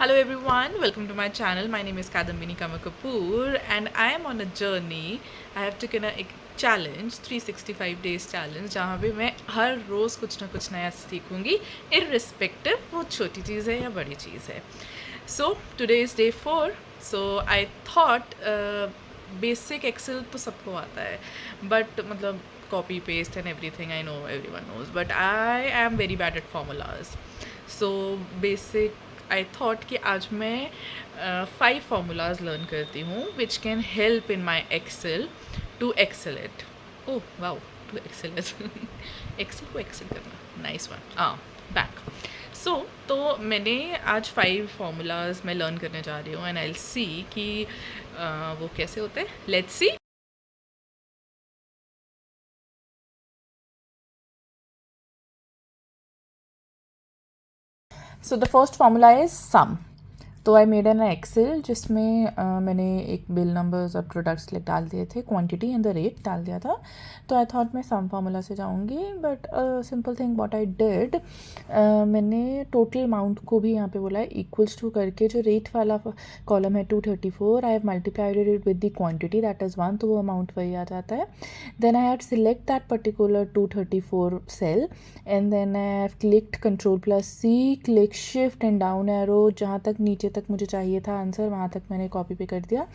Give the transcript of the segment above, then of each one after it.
Hello everyone, welcome to my channel. My name is Kadambini Kamakapoor and I am on a journey. I have taken a challenge, 365 days challenge, जहाँ पे मैं हर रोज़ कुछ ना कुछ नया सीखूंगी, irrespective वो छोटी चीज़ है या बड़ी चीज़ है. So today is day 4. So I thought basic Excel तो सबको आता है, but मतलब copy paste and everything I know everyone knows, but I am very bad at formulas. So basic I thought कि आज मैं 5 फार्मूलाज लर्न करती हूँ which can help in my Excel to excel it. Oh wow, to excel it Excel को excel करना, nice one. Back. So तो मैंने आज 5 फार्मूलाज मैं लर्न करने जा रही हूँ एंड आई विल सी कि वो कैसे होते हैं. Let's see. So the first formula is sum. तो आई मेड एन एक्सेल जिसमें मैंने एक बिल नंबर्स और प्रोडक्ट्स डाल दिए थे, क्वांटिटी एंड द रेट डाल दिया था. तो आई थॉट मैं सम फार्मूला से जाऊंगी, but simple thing what I did, मैंने टोटल अमाउंट को भी यहाँ पे बोला है इक्वल्स टू करके. जो रेट वाला कॉलम है 234, I have multiplied it with the quantity that is 1, तो वो अमाउंट वही आ जाता है. Then I have select that particular 234 cell and then I have clicked Ctrl+C, click shift and down arrow, जहाँ तक नीचे तक मुझे चाहिए था आंसर वहाँ तक मैंने कॉपी पे कर दिया.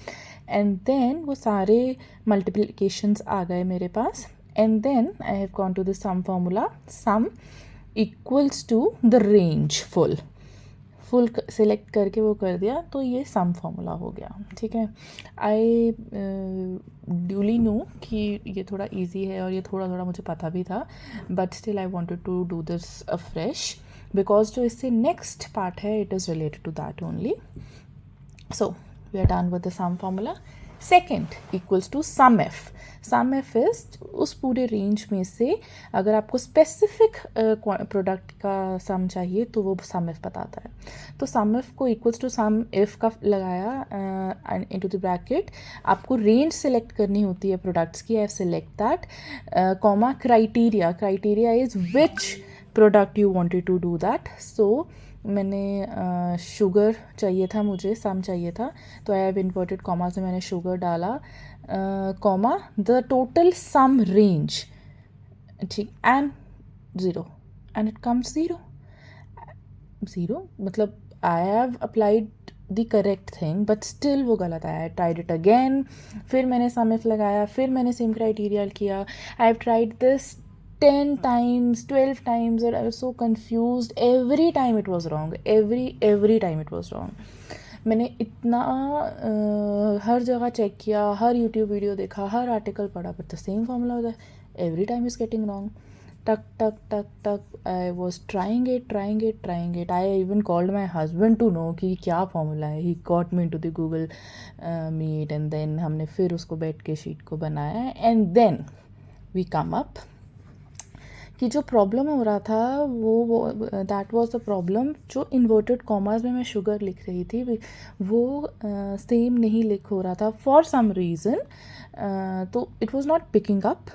एंड देन वो सारे मल्टीप्लिकेशंस आ गए मेरे पास. And then I have gone to the sum formula. Sum equals to the range. Full select करके वो कर दिया, तो ये सम फार्मूला हो गया. ठीक है. आई ड्यूली नो कि ये थोड़ा इजी है और ये थोड़ा थोड़ा मुझे पता भी था, but still I wanted to do this afresh because जो इससे नेक्स्ट पार्ट है it is related to that only. So we are done with the sum formula. Second equals to some F. Sum F is उस पूरे range में से अगर आपको specific product का सम चाहिए तो वो सम एफ बताता है. तो सम एफ को इक्वल्स टू सम एफ का लगाया इनटू द ब्रैकेट. आपको रेंज सेलेक्ट करनी होती है प्रोडक्ट्स की. I select that comma criteria. Criteria is which product you wanted to do that. So मैंने शुगर चाहिए था, मुझे सम चाहिए था, तो आई हैव इन्वर्टेड कॉमा से मैंने शुगर डाला, comma the total sum range. ठीक. And zero and it comes zero. मतलब I have applied the correct thing but still वो गलत आया. आई ट्राइड इट अगेन, फिर मैंने सम इफ लगाया, फिर मैंने सेम क्राइटेरिया किया. I have tried this 10 times, 12 times, and I was so confused. Every time it was wrong. Every time it was wrong. मैंने इतना हर जगह चेक किया, हर यूट्यूब वीडियो देखा, हर आर्टिकल पढ़ा, बट द सेम फॉर्मूला होता है. Every time is getting wrong. टक टक टक टक. I was trying it. I even called my husband to know कि क्या फॉर्मूला है. He got me to the Google Meet and then हमने फिर उसको बैठ के शीट को बनाया and then we come up कि जो प्रॉब्लम हो रहा था वो दैट वाज द प्रॉब्लम. जो इन्वर्टेड कॉमास में मैं शुगर लिख रही थी वो सेम नहीं लिख हो रहा था फॉर सम रीज़न. तो it was not picking up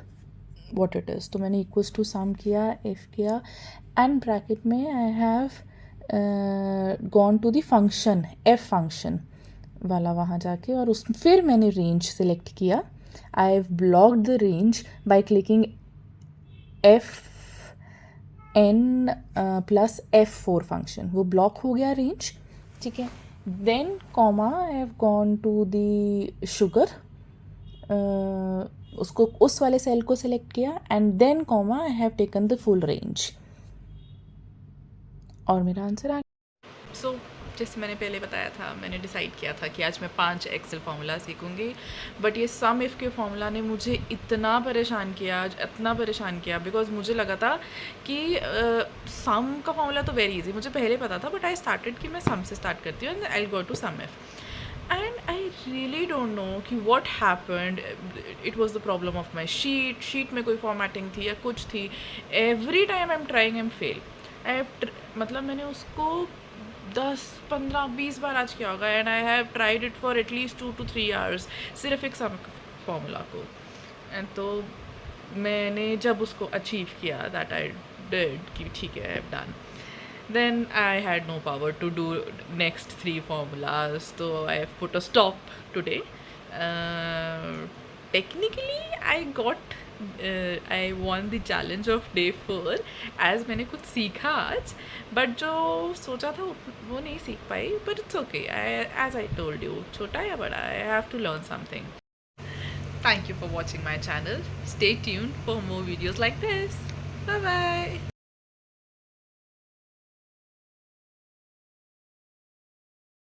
what it is. तो मैंने इक्वल्स टू सम किया, एफ किया, एंड ब्रैकेट में I have gone to the function, F function वाला वहाँ जाके, और उस फिर मैंने रेंज सेलेक्ट किया. I have blocked the range by clicking F+F4 function. वो ब्लॉक हो गया रेंज. ठीक है. Then comma I have gone to the sugar, उसको उस वाले सेल को सिलेक्ट किया and then comma I have taken the full range और मेरा आंसर आ गया. सो जैसे मैंने पहले बताया था, मैंने डिसाइड किया था कि आज मैं 5 एक्सेल फार्मूला सीखूंगी, बट ये सम इफ़ के फार्मूला ने मुझे इतना परेशान किया, इतना परेशान किया, बिकॉज मुझे लगा था कि सम का फार्मूला तो वेरी इजी मुझे पहले पता था, बट आई स्टार्टेड कि मैं सम से स्टार्ट करती हूँ and I go to SUMIF. And I really don't know कि what happened. It was the problem of my sheet में कोई फॉर्मेटिंग थी या कुछ थी. Every time I am trying am fail. मतलब मैंने उसको 10-15-20 बार आज किया होगा and I have tried it for at least 2 to 3 hours सिर्फ एक सम फॉर्मूला को. एंड तो मैंने जब उसको अचीव किया दैट आई डिड कि ठीक है I have done. then I had no power to do next 3 formulas, so I have put a stop today. Technically I won the challenge of day 4 as मैंने कुछ सीखा आज, but जो सोचा था वो नहीं सीख पाई, but it's okay. As I told you, छोटा या बड़ा, I have to learn something. Thank you for watching my channel. Stay tuned for more videos like this. Bye bye.